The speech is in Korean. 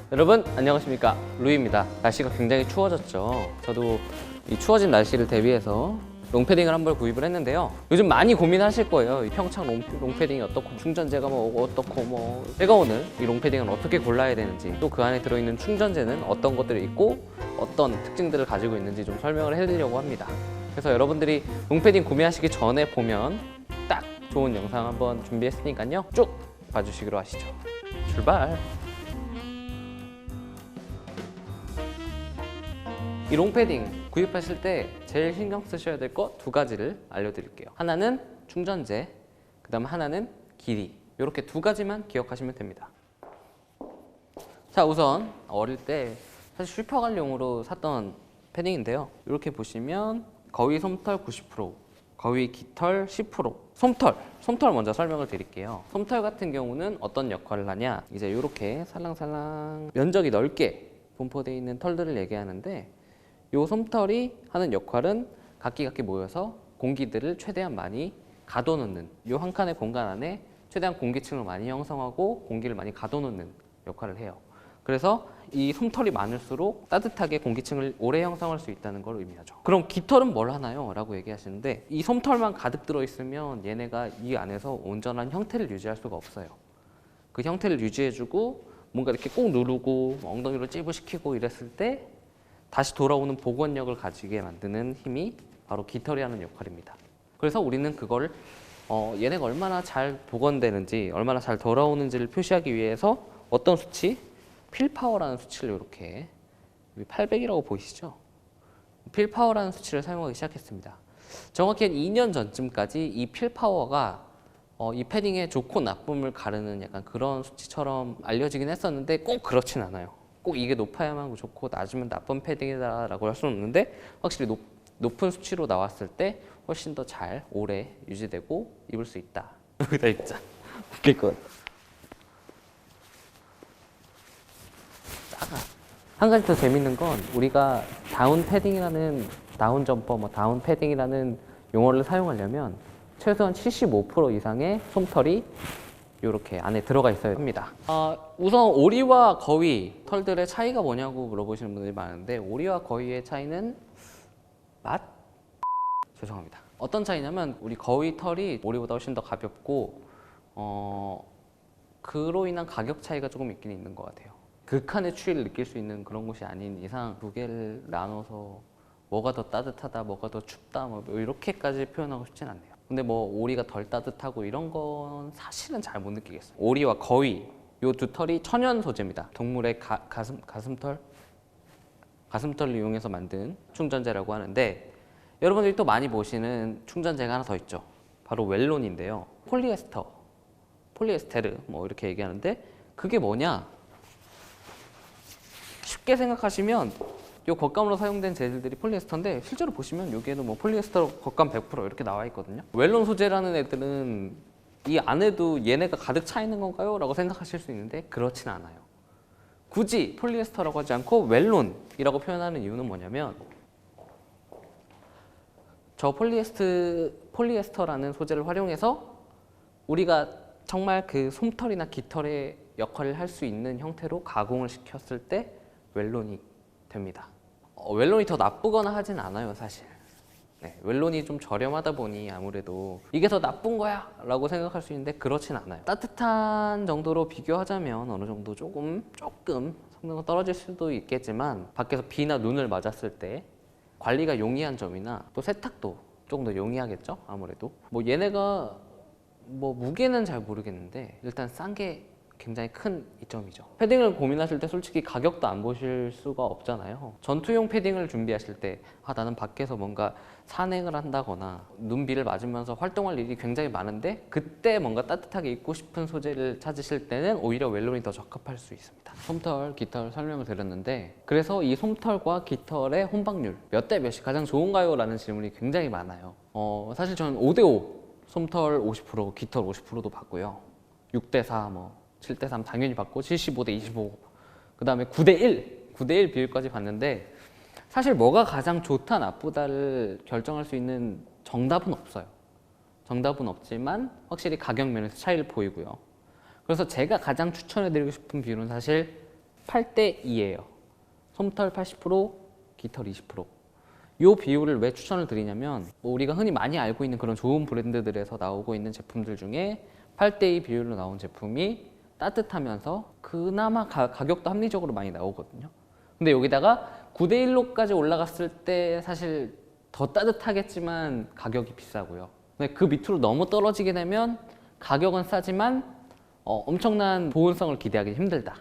여러분 안녕하십니까, 루이입니다. 날씨가 굉장히 추워졌죠. 저도 이 추워진 날씨를 대비해서 롱패딩을 한 벌 구입을 했는데요. 요즘 많이 고민하실 거예요. 이 평창 롱패딩이 어떻고 충전재가 뭐 어떻고 뭐. 제가 오늘 이 롱패딩을 어떻게 골라야 되는지, 또 그 안에 들어있는 충전재는 어떤 것들이 있고 어떤 특징들을 가지고 있는지 좀 설명을 해드리려고 합니다. 그래서 여러분들이 롱패딩 구매하시기 전에 보면 딱 좋은 영상 한번 준비했으니까요, 쭉 봐주시기로 하시죠. 출발! 이 롱패딩 구입하실 때 제일 신경 쓰셔야 될 거 두 가지를 알려드릴게요. 하나는 충전재, 그 다음 하나는 길이. 이렇게 두 가지만 기억하시면 됩니다. 자, 우선 어릴 때 사실 슈퍼갈용으로 샀던 패딩인데요. 이렇게 보시면 거위 솜털 90%, 거위 깃털 10%. 솜털 먼저 설명을 드릴게요. 솜털 같은 경우는 어떤 역할을 하냐, 이제 이렇게 살랑살랑 면적이 넓게 분포되어 있는 털들을 얘기하는데, 요 솜털이 하는 역할은 각기 모여서 공기들을 최대한 많이 가둬놓는, 요 한 칸의 공간 안에 최대한 공기층을 많이 형성하고 공기를 많이 가둬놓는 역할을 해요. 그래서 이 솜털이 많을수록 따뜻하게 공기층을 오래 형성할 수 있다는 걸 의미하죠. 그럼 깃털은 뭘 하나요? 라고 얘기하시는데, 이 솜털만 가득 들어있으면 얘네가 이 안에서 온전한 형태를 유지할 수가 없어요. 그 형태를 유지해주고 뭔가 이렇게 꼭 누르고 엉덩이로 찌부시키고 이랬을 때 다시 돌아오는 복원력을 가지게 만드는 힘이 바로 깃털이 하는 역할입니다. 그래서 우리는 그거를 얘네가 얼마나 잘 복원되는지, 얼마나 잘 돌아오는지를 표시하기 위해서 어떤 수치? 필파워라는 수치를 이렇게 800이라고 보이시죠? 필파워라는 수치를 사용하기 시작했습니다. 정확히 한 2년 전쯤까지 이 필파워가 이 패딩의 좋고 나쁨을 가르는 약간 그런 수치처럼 알려지긴 했었는데, 꼭 그렇진 않아요. 꼭 이게 높아야만 좋고 낮으면 나쁜 패딩이다라고 할 수는 없는데, 확실히 높은 수치로 나왔을 때 훨씬 더 잘 오래 유지되고 입을 수 있다. 여기다 입자. 웃길 것 같아. 한 가지 더 재밌는 건, 우리가 다운 패딩이라는, 다운 점퍼, 다운 패딩이라는 용어를 사용하려면 최소한 75% 이상의 솜털이 이렇게 안에 들어가 있어야 합니다. 우선 오리와 거위 털들의 차이가 뭐냐고 물어보시는 분들이 많은데, 오리와 거위의 차이는 죄송합니다. 어떤 차이냐면, 우리 거위 털이 오리보다 훨씬 더 가볍고 그로 인한 가격 차이가 조금 있긴 있는 것 같아요. 극한의 추위를 느낄 수 있는 그런 곳이 아닌 이상 두 개를 나눠서 뭐가 더 따뜻하다, 뭐가 더 춥다, 뭐 이렇게까지 표현하고 싶진 않네요. 근데 뭐 오리가 덜 따뜻하고 이런 건 사실은 잘 못 느끼겠어요. 오리와 거위, 요 두 털이 천연 소재입니다. 동물의 가슴털을 이용해서 만든 충전재라고 하는데, 여러분들이 또 많이 보시는 충전재가 하나 더 있죠. 바로 웰론인데요. 폴리에스테르 뭐 이렇게 얘기하는데, 그게 뭐냐? 쉽게 생각하시면 이 겉감으로 사용된 재질들이 폴리에스터인데, 실제로 보시면 여기에는 뭐 폴리에스터 겉감 100% 이렇게 나와 있거든요. 웰론 소재라는 애들은 이 안에도 얘네가 가득 차 있는 건가요? 라고 생각하실 수 있는데, 그렇진 않아요. 굳이 폴리에스터라고 하지 않고 웰론이라고 표현하는 이유는 뭐냐면, 저 폴리에스터라는 소재를 활용해서 우리가 정말 그 솜털이나 깃털의 역할을 할 수 있는 형태로 가공을 시켰을 때 웰론이 됩니다. 웰론이 더 나쁘거나 하진 않아요, 사실. 네, 웰론이 좀 저렴하다 보니 아무래도 이게 더 나쁜 거야 라고 생각할 수 있는데, 그렇진 않아요. 따뜻한 정도로 비교하자면 어느 정도 조금 성능은 떨어질 수도 있겠지만, 밖에서 비나 눈을 맞았을 때 관리가 용이한 점이나 또 세탁도 조금 더 용이하겠죠, 아무래도. 뭐 얘네가 뭐 무게는 잘 모르겠는데 일단 싼 게 굉장히 큰 이점이죠. 패딩을 고민하실 때 솔직히 가격도 안 보실 수가 없잖아요. 전투용 패딩을 준비하실 때 나는 밖에서 뭔가 산행을 한다거나 눈비를 맞으면서 활동할 일이 굉장히 많은데, 그때 뭔가 따뜻하게 입고 싶은 소재를 찾으실 때는 오히려 웰론이 더 적합할 수 있습니다. 솜털, 깃털 설명을 드렸는데, 그래서 이 솜털과 깃털의 혼방률 몇 대 몇이 가장 좋은가요? 라는 질문이 굉장히 많아요. 사실 저는 5대5 솜털 50%, 깃털 50%도 받고요. 6대4, 7대3 당연히 받고, 75대25, 그 다음에 9대1 비율까지 봤는데, 사실 뭐가 가장 좋다 나쁘다를 결정할 수 있는 정답은 없어요. 정답은 없지만 확실히 가격 면에서 차이를 보이고요. 그래서 제가 가장 추천해드리고 싶은 비율은 사실 8대 2예요. 솜털 80%, 깃털 20%. 이 비율을 왜 추천을 드리냐면 뭐 우리가 흔히 많이 알고 있는 그런 좋은 브랜드들에서 나오고 있는 제품들 중에 8대 2 비율로 나온 제품이 따뜻하면서 그나마 가격도 합리적으로 많이 나오거든요. 근데 여기다가 9대 1로까지 올라갔을 때 사실 더 따뜻하겠지만 가격이 비싸고요. 근데 그 밑으로 너무 떨어지게 되면 가격은 싸지만 엄청난 보온성을 기대하기 힘들다.